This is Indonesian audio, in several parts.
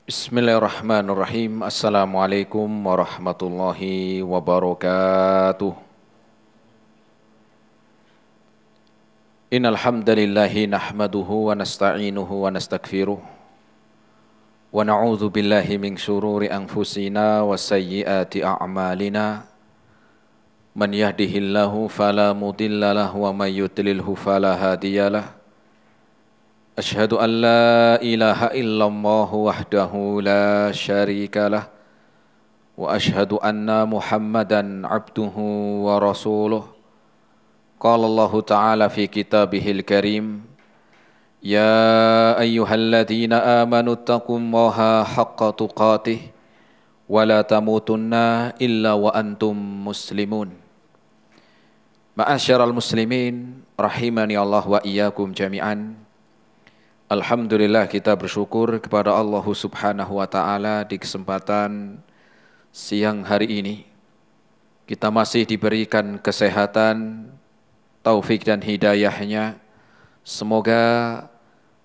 Bismillahirrahmanirrahim. Assalamualaikum warahmatullahi wabarakatuh. Innal hamdalillahi nahmaduhu wa nasta'inuhu wa nastaghfiruh wa na'udzu billahi min shururi anfusina wa sayyiati a'malina. Man yahdihillahu fala mudhillalahu wa may yudlilhu fala hadiyalah. Asyhadu an la ilaha illallah wahdahu la syarika lah wa asyhadu anna Muhammadan abduhu wa rasuluh. Qala Allah Ta'ala fi kitabihil karim, ya ayyuhalladzina amanu taqullaha haqqa tuqatih wa la tamutunna illa wa antum muslimun. Ma'asyiral muslimin rahimani Allah wa iyyakum jami'an. Alhamdulillah, kita bersyukur kepada Allah Subhanahu wa Ta'ala di kesempatan siang hari ini. Kita masih diberikan kesehatan, taufik dan hidayahnya. Semoga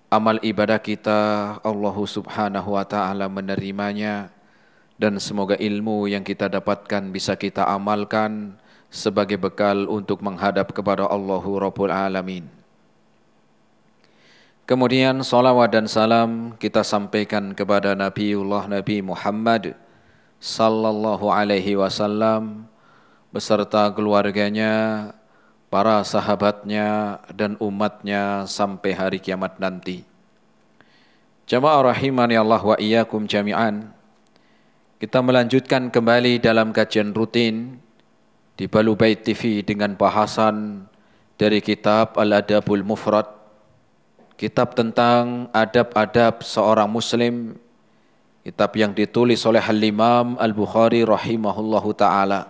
amal ibadah kita Allah Subhanahu wa Ta'ala menerimanya, dan semoga ilmu yang kita dapatkan bisa kita amalkan sebagai bekal untuk menghadap kepada Allahu Rabbul Alamin. Kemudian salawat dan salam kita sampaikan kepada Nabiullah Nabi Muhammad sallallahu alaihi wasallam beserta keluarganya, para sahabatnya dan umatnya sampai hari kiamat nanti. Jamaah rahimani Allah wa iyyakum jami'an. Kita melanjutkan kembali dalam kajian rutin di Balu Bait TV dengan bahasan dari kitab Al-Adabul Mufrad, kitab tentang adab-adab seorang muslim, kitab yang ditulis oleh Al-Imam Al-Bukhari rahimahullahu ta'ala,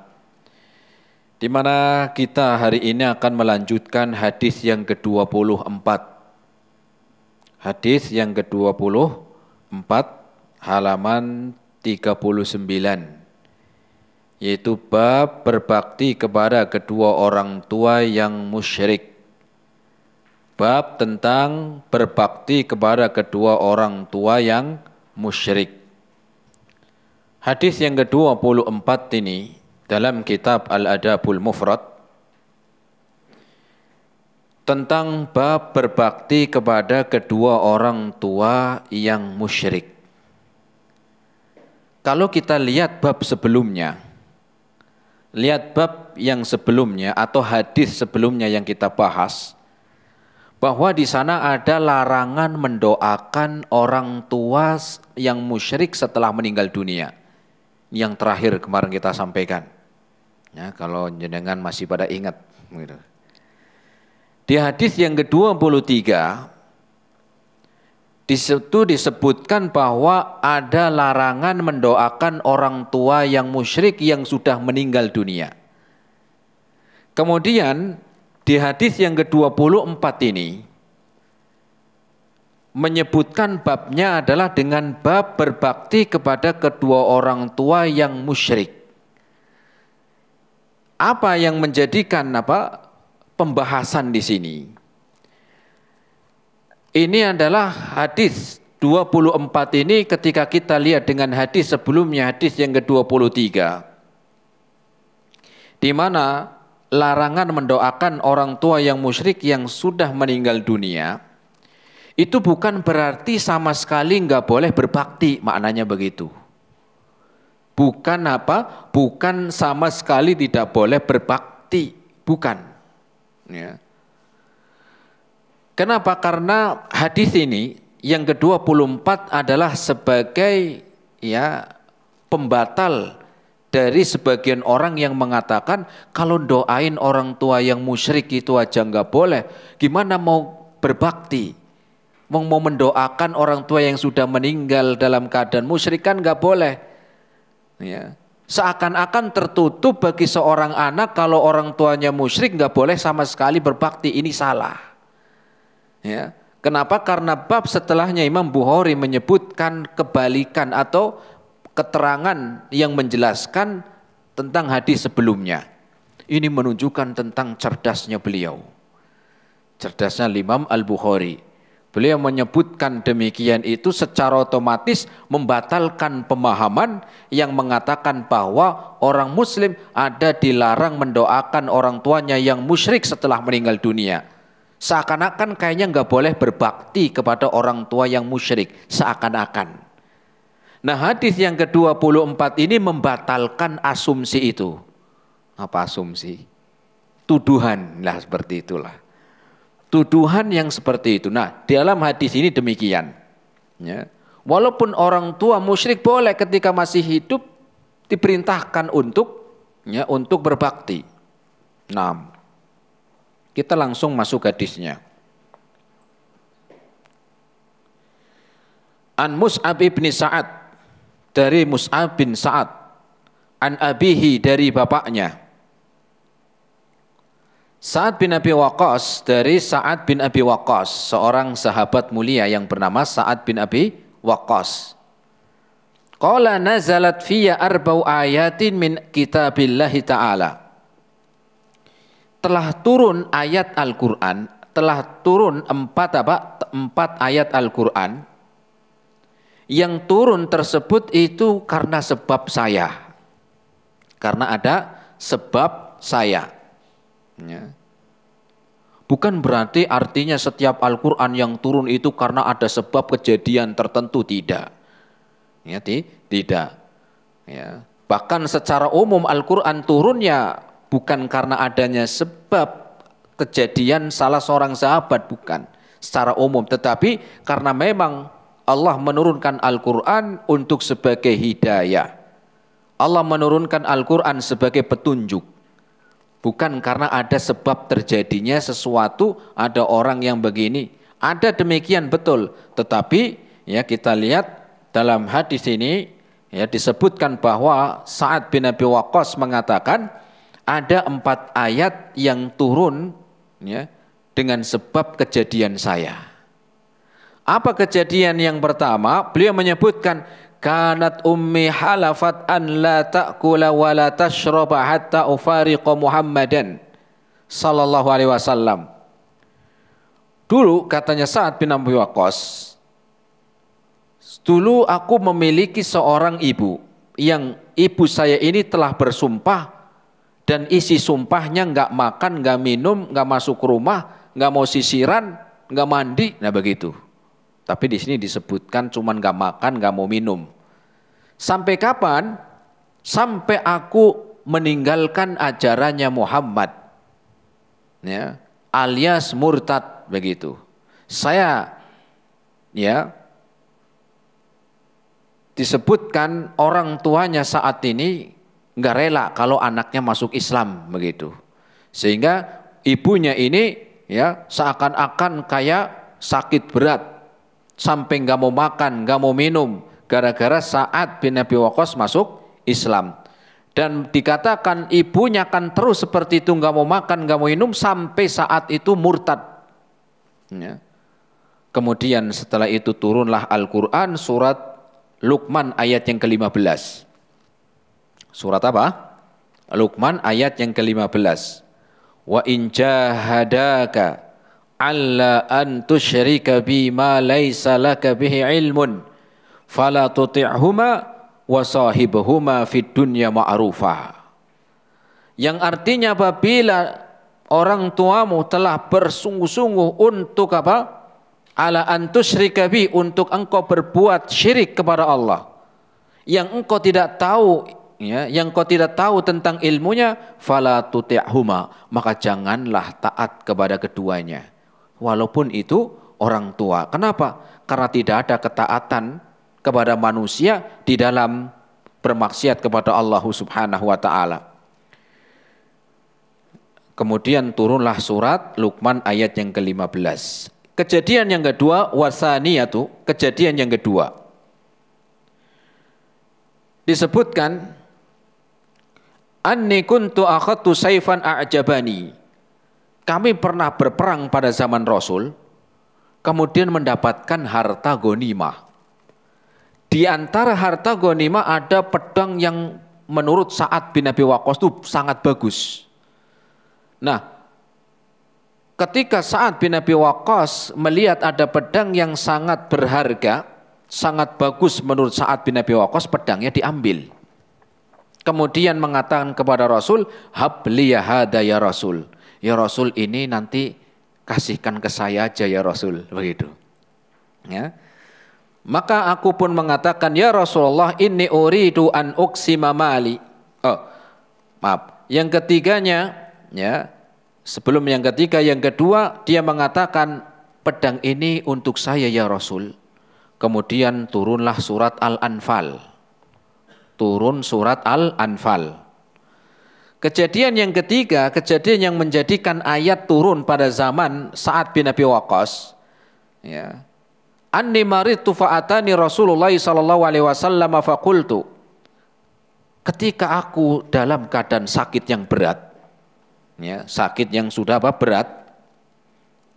di mana kita hari ini akan melanjutkan hadis yang ke-24. Hadis yang ke-24 halaman 39, yaitu bab berbakti kepada kedua orang tua yang musyrik. Bab tentang berbakti kepada kedua orang tua yang musyrik. Hadis yang ke-24 ini dalam kitab Al-Adabul Mufrad tentang bab berbakti kepada kedua orang tua yang musyrik. Kalau kita lihat bab sebelumnya, lihat bab yang sebelumnya atau hadis sebelumnya yang kita bahas, bahwa di sana ada larangan mendoakan orang tua yang musyrik setelah meninggal dunia. Yang terakhir kemarin kita sampaikan. Ya, kalau jenengan masih pada ingat. Di hadis yang ke-23, di situ disebutkan bahwa ada larangan mendoakan orang tua yang musyrik yang sudah meninggal dunia. Kemudian di hadis yang ke-24 ini menyebutkan babnya adalah dengan bab berbakti kepada kedua orang tua yang musyrik. Apa yang menjadikan pembahasan di sini? Ini adalah hadis 24 ini ketika kita lihat dengan hadis sebelumnya, hadis yang ke-23, di mana larangan mendoakan orang tua yang musyrik yang sudah meninggal dunia, itu bukan berarti sama sekali nggak boleh berbakti, maknanya begitu. Bukan bukan sama sekali tidak boleh berbakti, bukan. Ya. Kenapa? Karena hadis ini yang ke-24 adalah sebagai pembatal dari sebagian orang yang mengatakan kalau doain orang tua yang musyrik itu aja nggak boleh, gimana mau berbakti? Mau mendoakan orang tua yang sudah meninggal dalam keadaan musyrik kan nggak boleh. Ya. Seakan-akan tertutup bagi seorang anak kalau orang tuanya musyrik nggak boleh sama sekali berbakti. Ini salah. Ya. Kenapa? Karena bab setelahnya Imam Bukhari menyebutkan kebalikan atau keterangan yang menjelaskan tentang hadis sebelumnya. Ini menunjukkan tentang cerdasnya beliau. Cerdasnya Imam Al-Bukhari. Beliau menyebutkan demikian itu secara otomatis membatalkan pemahaman yang mengatakan bahwa orang muslim ada dilarang mendoakan orang tuanya yang musyrik setelah meninggal dunia. Seakan-akan kayaknya nggak boleh berbakti kepada orang tua yang musyrik, seakan-akan. Nah, hadis yang ke-24 ini membatalkan asumsi itu. Apa asumsi? Tuduhan lah, seperti itulah. Tuduhan yang seperti itu. Nah, di dalam hadis ini demikian. Ya. Walaupun orang tua musyrik boleh ketika masih hidup diperintahkan untuk berbakti. Nah, kita langsung masuk hadisnya. An Mus'ab bin Sa'ad, dari Mus'ab bin Sa'ad, an abihi, dari bapaknya. Sa'ad bin Abi Waqqas, dari Sa'ad bin Abi Waqqas, seorang sahabat mulia yang bernama Sa'ad bin Abi Waqqas. Qala nazalat fiyya arba'u ayatin min kitabillahi ta'ala. Telah turun ayat Al-Qur'an, telah turun empat ayat Al-Qur'an. Yang turun tersebut itu karena sebab saya. Karena ada sebab saya. Ya. Bukan berarti artinya setiap Al-Quran yang turun itu karena ada sebab kejadian tertentu, tidak. Ya, tidak. Ya. Bahkan secara umum Al-Quran turunnya bukan karena adanya sebab kejadian salah seorang sahabat, bukan. Secara umum, tetapi karena memang Allah menurunkan Al-Quran untuk sebagai hidayah. Allah menurunkan Al-Quran sebagai petunjuk. Bukan karena ada sebab terjadinya sesuatu, ada orang yang begini. Ada demikian, betul. Tetapi ya, kita lihat dalam hadis ini ya, disebutkan bahwa Sa'ad bin Abi Waqqas mengatakan ada 4 ayat yang turun ya, dengan sebab kejadian saya. Apa kejadian yang pertama? Beliau menyebutkan, kanat ummi halafat an la ta'kula wa la tashraba hatta ufariqa Muhammadan sallallahu alaihi wasallam. Dulu katanya Sa'ad bin Abi Waqqas, dulu aku memiliki seorang ibu yang ibu saya ini telah bersumpah dan isi sumpahnya nggak makan, nggak minum, nggak masuk rumah, nggak mau sisiran, nggak mandi, nah begitu. Tapi di sini disebutkan cuman nggak makan, nggak mau minum. Sampai kapan? Sampai aku meninggalkan ajarannya Muhammad, ya, alias murtad, begitu. Saya, ya, disebutkan orang tuanya saat ini nggak rela kalau anaknya masuk Islam, begitu. Sehingga ibunya ini, ya, seakan-akan kayak sakit berat. Sampai nggak mau makan, nggak mau minum, gara-gara Sa'ad bin Abi Waqqas masuk Islam. Dan dikatakan ibunya akan terus seperti itu, nggak mau makan, nggak mau minum, sampai saat itu murtad. Ya. Kemudian setelah itu turunlah Al-Quran, surat Luqman ayat yang ke-15. Surat apa? Luqman ayat yang ke-15. Wa in jahadaka alla an tusyrika bima laisa laka bihi ilmun fala tuti'huma wa sahibhuma fid dunya ma'rufa. Yang artinya apabila orang tuamu telah bersungguh-sungguh untuk apa? Ala an tusyrika bi, untuk engkau berbuat syirik kepada Allah, yang engkau tidak tahu, ya, yang engkau tidak tahu tentang ilmunya, fala tuti'huma, maka janganlah taat kepada keduanya. Walaupun itu orang tua. Kenapa? Karena tidak ada ketaatan kepada manusia di dalam bermaksiat kepada Allah Subhanahu wa taala. Kemudian turunlah surat Luqman ayat yang ke-15. Kejadian yang kedua, wasaniyatu, kejadian yang kedua. Disebutkan, anni kuntu akhadtu saifan a'jabani. Kami pernah berperang pada zaman Rasul, kemudian mendapatkan harta ghanimah. Di antara harta ghanimah ada pedang yang menurut Sa'ad bin Abi Waqqas itu sangat bagus. Nah, ketika Sa'ad bin Abi Waqqas melihat ada pedang yang sangat berharga, sangat bagus menurut Sa'ad bin Abi Waqqas, pedangnya diambil. Kemudian mengatakan kepada Rasul, habliya hada ya Rasul. Ya Rasul, ini nanti kasihkan ke saya aja ya Rasul, begitu. Ya. Maka aku pun mengatakan, ya Rasulullah, inni uridu an uqsima mali. Oh, maaf. Yang ketiganya, ya, sebelum yang ketiga, yang kedua, dia mengatakan, pedang ini untuk saya ya Rasul. Kemudian turunlah surat Al-Anfal. Turun surat Al-Anfal. Kejadian yang ketiga, kejadian yang menjadikan ayat turun pada zaman Sa'ad bin Abi Waqqas. Ya. Anni maritu fa'atani Rasulullah sallallahu alaihi wasallam faqultu. Ketika aku dalam keadaan sakit yang berat, ya, sakit yang sudah berat,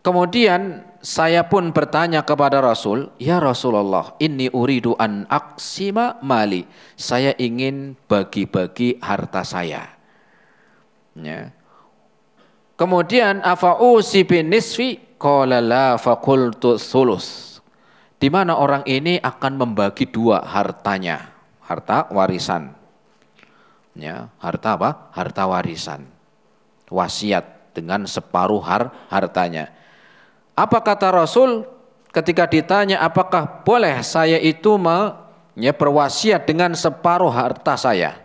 kemudian saya pun bertanya kepada Rasul, ya Rasulullah, inni uridu an aqsima mali. Saya ingin bagi-bagi harta saya. Ya. Kemudian afa'usi bin nisfi qala la faqultu thuluth. Di mana orang ini akan membagi dua hartanya, harta warisan. Ya, harta apa? Harta warisan. Wasiat dengan separuh hartanya. Apa kata Rasul ketika ditanya apakah boleh saya itu berwasiat dengan separuh harta saya?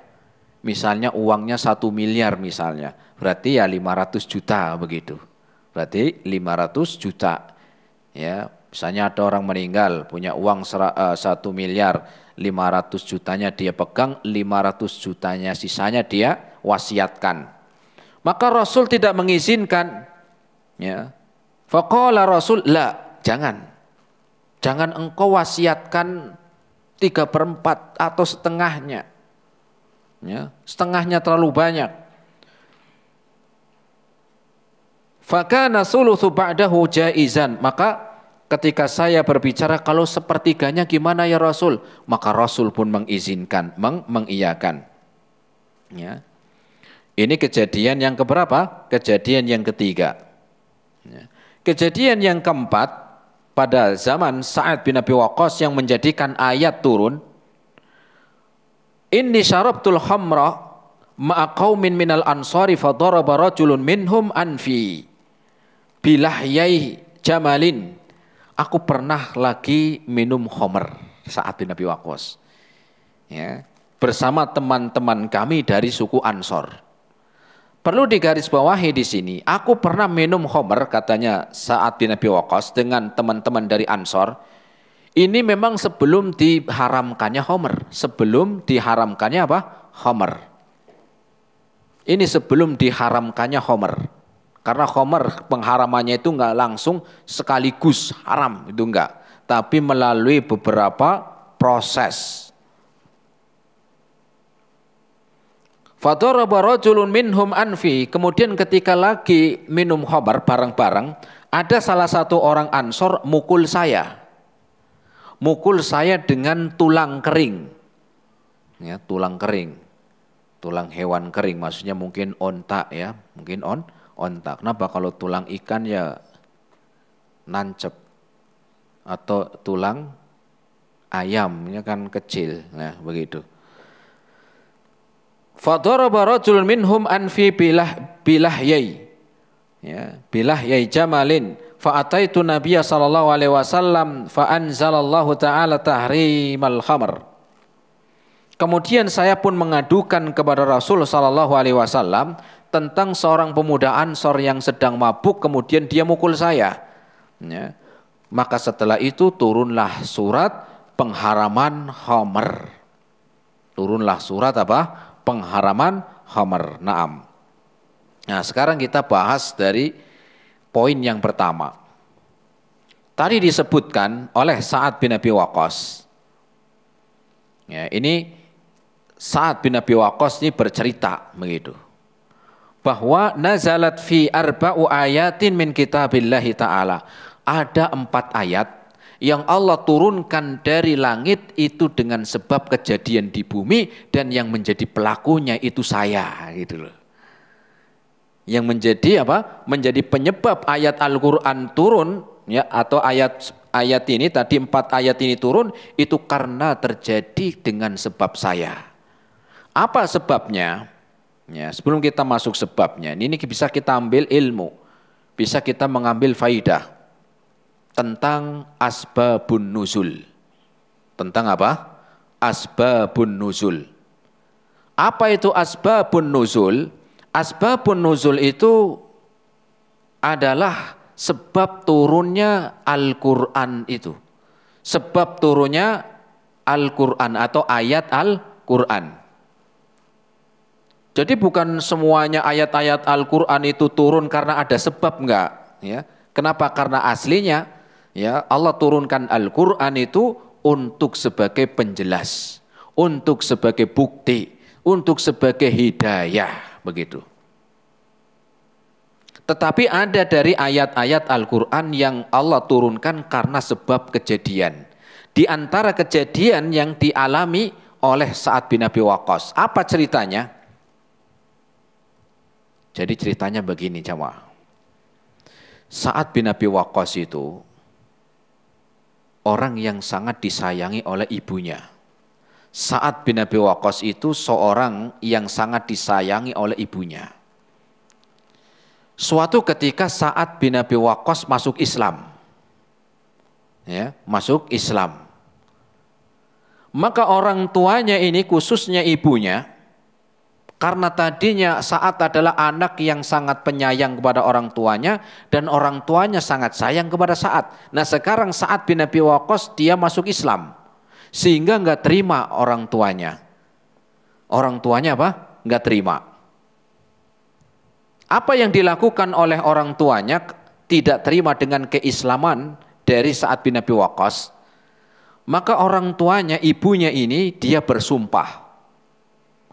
Misalnya uangnya 1 miliar misalnya, berarti ya 500 juta begitu. Berarti 500 juta. Ya, misalnya ada orang meninggal punya uang 1 miliar, 500 jutanya dia pegang, 500 jutanya sisanya dia wasiatkan. Maka Rasul tidak mengizinkan, ya. Faqala Rasul, la, jangan engkau wasiatkan 3/4 atau setengahnya. Ya, setengahnya terlalu banyak. Fakana thulutsu ba'dahu jaizan. Maka ketika saya berbicara kalau sepertiganya gimana ya Rasul? Maka Rasul pun mengizinkan, mengiyakan. Ya. Ini kejadian yang keberapa? Kejadian yang ketiga. Ya. Kejadian yang keempat, pada zaman Sa'ad bin Abi Waqqas yang menjadikan ayat turun, inni syarabtul khamra ma'a qaumin minal ansari fadaraba rajulun minhum anfi bilahyai jamalin. Aku pernah lagi minum khamr, Sa'ad bin Abi Waqqas, ya, bersama teman-teman kami dari suku Ansor. Perlu digarisbawahi di sini, aku pernah minum khamr, katanya Sa'ad bin Abi Waqqas dengan teman-teman dari Ansor. Ini memang sebelum diharamkannya khamr, sebelum diharamkannya apa? Khamr. Ini sebelum diharamkannya khamr. Karena khamr pengharamannya itu enggak langsung sekaligus haram, itu enggak, tapi melalui beberapa proses. Fadaraba rajulun minhum anfi. Kemudian ketika lagi minum khamr bareng-bareng, ada salah satu orang Ansor mukul saya. Mukul saya dengan tulang kering. Ya, tulang kering. Tulang hewan kering, maksudnya mungkin onta ya, mungkin onta. Kenapa? Kalau tulang ikan ya nancep. Atau tulang ayamnya kan kecil. Nah, begitu. Fadaraba rajulun minhum anfi bilahyai. Ya, bilahyai jamalin. Fa ataitu Nabiyya sallallahu alaihi wasallam fa anzalallahu ta'ala tahrimal khamr. Kemudian saya pun mengadukan kepada Rasul sallallahu alaihi wasallam tentang seorang pemuda Ansor yang sedang mabuk, kemudian dia mukul saya. Ya. Maka setelah itu turunlah surat pengharaman khamr. Turunlah surat apa? Pengharaman khamr. Naam. Nah, sekarang kita bahas dari poin yang pertama. Tadi disebutkan oleh Sa'ad bin Abi Waqqas. Ya, ini Sa'ad bin Abi Waqqas ini bercerita begitu, bahwa nazalat fi arba'u ayatin min kitabillahi ta'ala. Ada 4 ayat yang Allah turunkan dari langit itu dengan sebab kejadian di bumi, dan yang menjadi pelakunya itu saya, gitu loh. Yang menjadi apa? Menjadi penyebab ayat Al-Qur'an turun ya, atau ayat ini tadi 4 ayat ini turun itu karena terjadi dengan sebab saya. Apa sebabnya? Ya, sebelum kita masuk sebabnya, ini bisa kita ambil ilmu, bisa kita mengambil faidah tentang asbabun nuzul. Tentang apa? Asbabun nuzul. Apa itu asbabun nuzul? Asbabun nuzul itu adalah sebab turunnya Al-Qur'an itu. Sebab turunnya Al-Qur'an atau ayat Al-Qur'an. Jadi bukan semuanya ayat-ayat Al-Qur'an itu turun karena ada sebab, enggak, ya. Kenapa? Karena aslinya ya Allah turunkan Al-Qur'an itu untuk sebagai penjelas, untuk sebagai bukti, untuk sebagai hidayah, begitu. Tetapi ada dari ayat-ayat Al-Qur'an yang Allah turunkan karena sebab kejadian. Di antara kejadian yang dialami oleh Sa'ad bin Abi Waqqas. Apa ceritanya? Jadi ceritanya begini, jamaah. Sa'ad bin Abi Waqqas itu orang yang sangat disayangi oleh ibunya. Sa'ad bin Abi Waqqas itu seorang yang sangat disayangi oleh ibunya. Suatu ketika Sa'ad bin Abi Waqqas masuk Islam. Ya, masuk Islam. Maka orang tuanya ini, khususnya ibunya, karena tadinya Sa'ad adalah anak yang sangat penyayang kepada orang tuanya dan orang tuanya sangat sayang kepada Sa'ad. Nah, sekarang Sa'ad bin Abi Waqqas dia masuk Islam sehingga enggak terima orang tuanya. Orang tuanya apa? Enggak terima. Apa yang dilakukan oleh orang tuanya tidak terima dengan keislaman dari Sa'ad bin Abi Waqqas. Maka orang tuanya, ibunya ini dia bersumpah.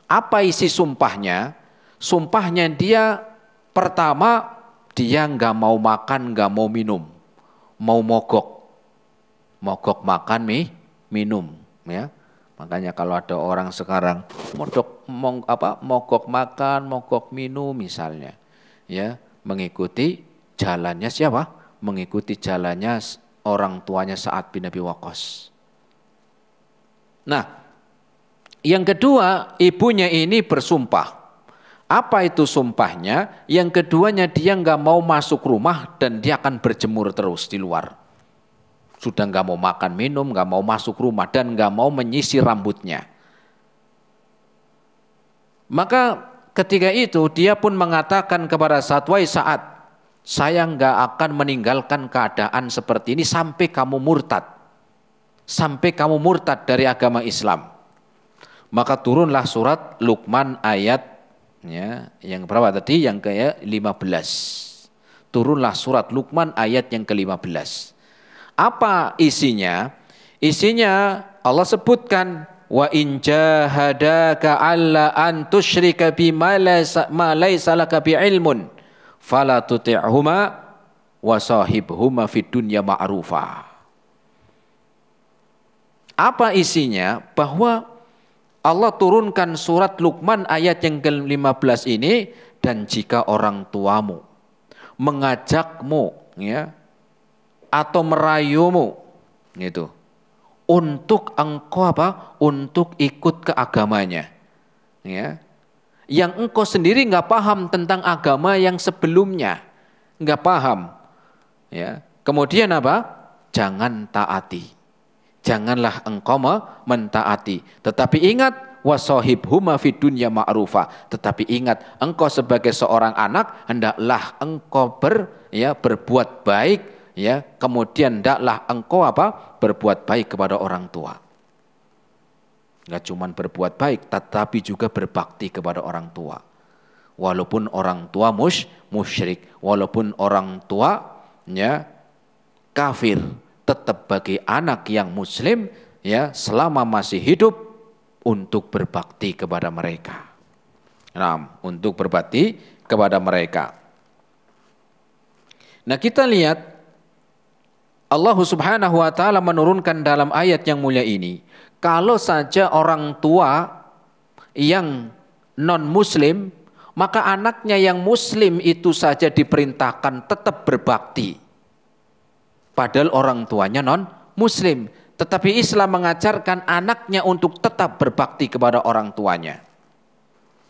Apa isi sumpahnya? Sumpahnya dia pertama dia nggak mau makan, nggak mau minum, mau mogok makan minum, ya. Makanya kalau ada orang sekarang mogok makan, mogok minum misalnya, ya, mengikuti jalannya siapa? Mengikuti jalannya orang tuanya Sa'ad bin Abi Waqqas. Nah, yang kedua, ibunya ini bersumpah. Apa itu sumpahnya? Yang keduanya dia nggak mau masuk rumah dan dia akan berjemur terus di luar. Sudah nggak mau makan minum, nggak mau masuk rumah dan nggak mau menyisir rambutnya. Maka ketika itu dia pun mengatakan kepada Sa'ad, "Wahai Sa'ad, saya nggak akan meninggalkan keadaan seperti ini sampai kamu murtad. Sampai kamu murtad dari agama Islam." Maka turunlah surat Luqman ayatnya yang berapa tadi? Yang ke-15. Turunlah surat Luqman ayat yang ke-15. Apa isinya? Isinya Allah sebutkan, wa in jahadaka alla an tusyrika bima laysa laka bi'ilmun fala tuti'huma wa sahibhuma fid dunya ma'rufa. Apa isinya? Bahwa Allah turunkan surat Luqman ayat yang ke-15 ini, dan jika orang tuamu mengajakmu ya atau merayumu gitu untuk engkau apa? Untuk ikut ke agamanya, ya. Yang engkau sendiri nggak paham tentang agama yang sebelumnya, nggak paham, ya. Kemudian apa? Jangan taati. Janganlah engkau mentaati. Tetapi ingat, wasahibhuma fid dunya ma'rufa. Tetapi ingat, engkau sebagai seorang anak hendaklah engkau berbuat baik, ya. Kemudian hendaklah engkau apa? Berbuat baik kepada orang tua. Enggak cuma berbuat baik, tetapi juga berbakti kepada orang tua. Walaupun orang tua musyrik, walaupun orang tua ya kafir, tetap bagi anak yang muslim ya selama masih hidup untuk berbakti kepada mereka. Nah, untuk berbakti kepada mereka. Nah, kita lihat Allah Subhanahu wa taala menurunkan dalam ayat yang mulia ini, kalau saja orang tua yang non muslim maka anaknya yang muslim itu saja diperintahkan tetap berbakti. Padahal orang tuanya non muslim. Tetapi Islam mengajarkan anaknya untuk tetap berbakti kepada orang tuanya.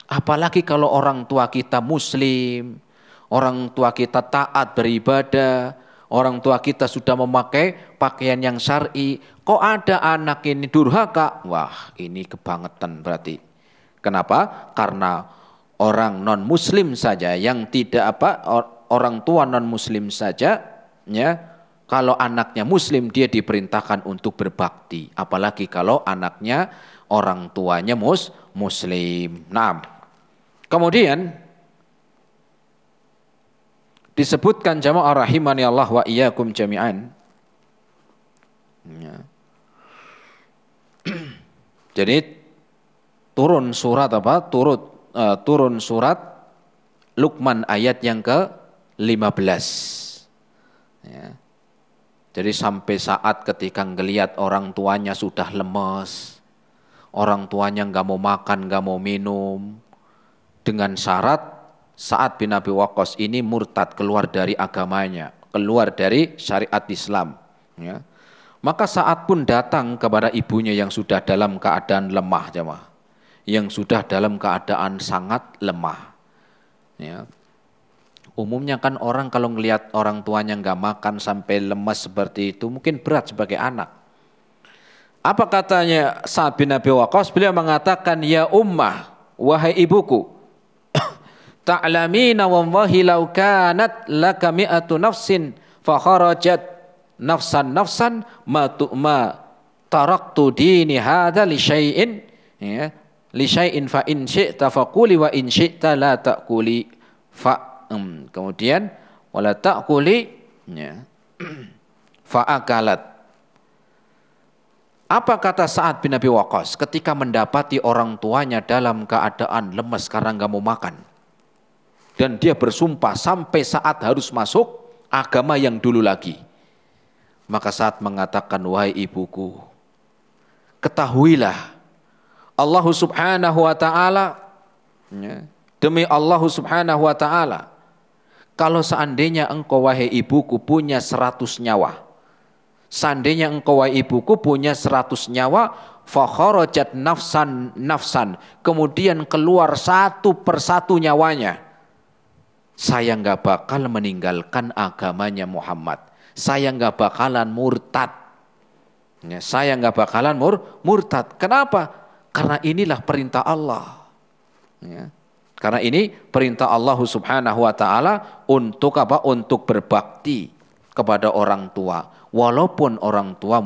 Apalagi kalau orang tua kita muslim, orang tua kita taat beribadah, orang tua kita sudah memakai pakaian yang syar'i, kok ada anak ini durhaka? Wah, ini kebangetan berarti. Kenapa? Karena orang non muslim saja yang tidak orang tua non muslim saja, ya, kalau anaknya muslim dia diperintahkan untuk berbakti, apalagi kalau anaknya orang tuanya muslim. Nah, kemudian disebutkan jamaah rahimani Allah wa iyyakum jami'an. Ya. Jadi turun surat turun surat Luqman ayat yang ke-15. Ya. Jadi sampai saat ketika ngelihat orang tuanya sudah lemes, orang tuanya nggak mau makan, nggak mau minum, dengan syarat Sa'ad bin Abi Waqqas ini murtad, keluar dari agamanya, keluar dari syariat Islam. Ya. Maka Sa'ad pun datang kepada ibunya yang sudah dalam keadaan lemah, jemaah, yang sudah dalam keadaan sangat lemah. Ya. Umumnya kan orang kalau ngelihat orang tuanya nggak makan sampai lemas seperti itu, mungkin berat sebagai anak. Apa katanya Sa'ad bin Abi Waqqas? Beliau mengatakan, ya ummah, wahai ibuku, ta'lamina wallahi law kanat laka mi'atu nafsin fa kharajat nafsan ma taraktu dini hadza li syai'in, ya, li syai'in fa in syi'ta faquli wa in syi'ta la ta'kuli kemudian wala ta'kuli, ya, fa akalat. Apa kata Sa'ad bin Abi Waqqas ketika mendapati orang tuanya dalam keadaan lemas karena enggak mau makan? Dan dia bersumpah sampai saat harus masuk agama yang dulu lagi. Maka Sa'ad mengatakan, wahai ibuku, ketahuilah Allah subhanahu wa ta'ala, ya, demi Allah subhanahu wa ta'ala, kalau seandainya engkau wahai ibuku punya 100 nyawa, seandainya engkau wahai ibuku punya 100 nyawa, fa kharajat nafsan, kemudian keluar satu persatu nyawanya, saya nggak bakal meninggalkan agamanya Muhammad. Saya nggak bakalan murtad. Ya, saya nggak bakalan murtad. Kenapa? Karena inilah perintah Allah. Ya. Karena ini perintah Allah subhanahu wa ta'ala untuk apa? Untuk berbakti kepada orang tua. Walaupun orang tua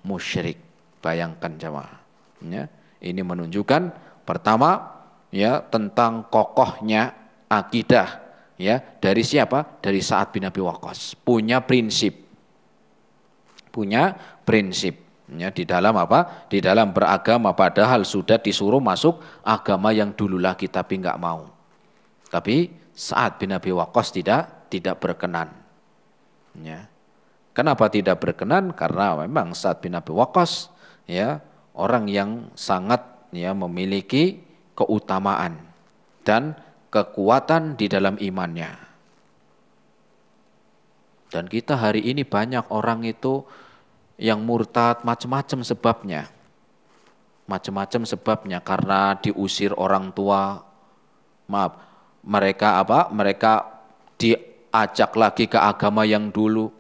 musyrik. Bayangkan jemaah. Ya. Ini menunjukkan pertama, ya, tentang kokohnya akidah. Ya, dari siapa? Dari Sa'ad bin Abi Waqqas. Punya prinsip. Ya, di dalam apa? Di dalam beragama, padahal sudah disuruh masuk agama yang dulu lagi tapi enggak mau. Tapi Sa'ad bin Abi Waqqas tidak berkenan. Ya. Kenapa tidak berkenan? Karena memang Sa'ad bin Abi Waqqas, ya, orang yang sangat, ya, memiliki keutamaan dan kekuatan di dalam imannya. Dan kita hari ini banyak orang itu yang murtad macam-macam sebabnya. Macam-macam sebabnya karena diusir orang tua. Maaf, mereka diajak lagi ke agama yang dulu.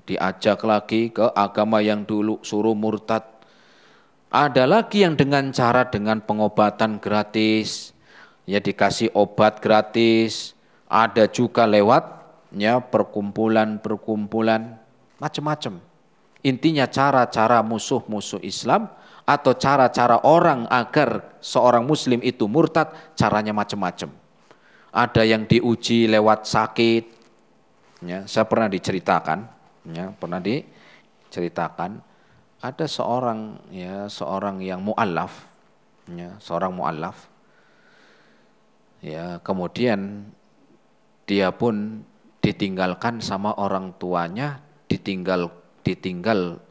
Diajak lagi ke agama yang dulu, suruh murtad. Ada lagi yang dengan pengobatan gratis, ya, dikasih obat gratis, ada juga lewat, ya, perkumpulan macam-macam. Intinya cara-cara musuh-musuh Islam atau cara-cara orang agar seorang muslim itu murtad, caranya macam-macam. Ada yang diuji lewat sakit, ya, saya pernah diceritakan, ada seorang yang mu'allaf, ya, seorang mu'allaf. Ya, kemudian dia pun ditinggalkan sama orang tuanya, ditinggal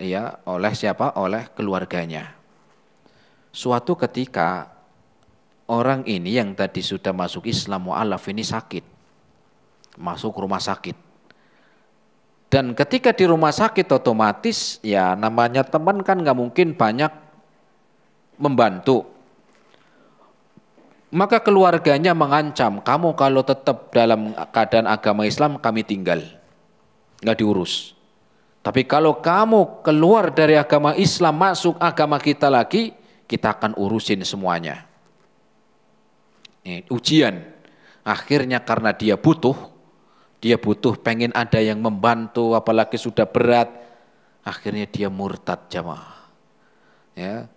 ya oleh siapa? Oleh keluarganya. Suatu ketika orang ini yang tadi sudah masuk Islam mu'alaf ini sakit, masuk rumah sakit. Dan ketika di rumah sakit otomatis ya namanya teman kan nggak mungkin banyak membantu. Maka keluarganya mengancam, kamu kalau tetap dalam keadaan agama Islam kami tinggal, nggak diurus. Tapi kalau kamu keluar dari agama Islam masuk agama kita lagi, kita akan urusin semuanya. Ini ujian. Akhirnya karena dia butuh pengen ada yang membantu, apalagi sudah berat, akhirnya dia murtad jamaah. Ya,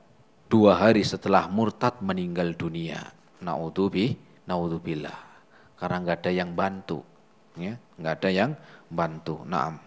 2 hari setelah murtad meninggal dunia. Naudzubillah. Karena nggak ada yang bantu, ya, nggak ada yang bantu. Naam.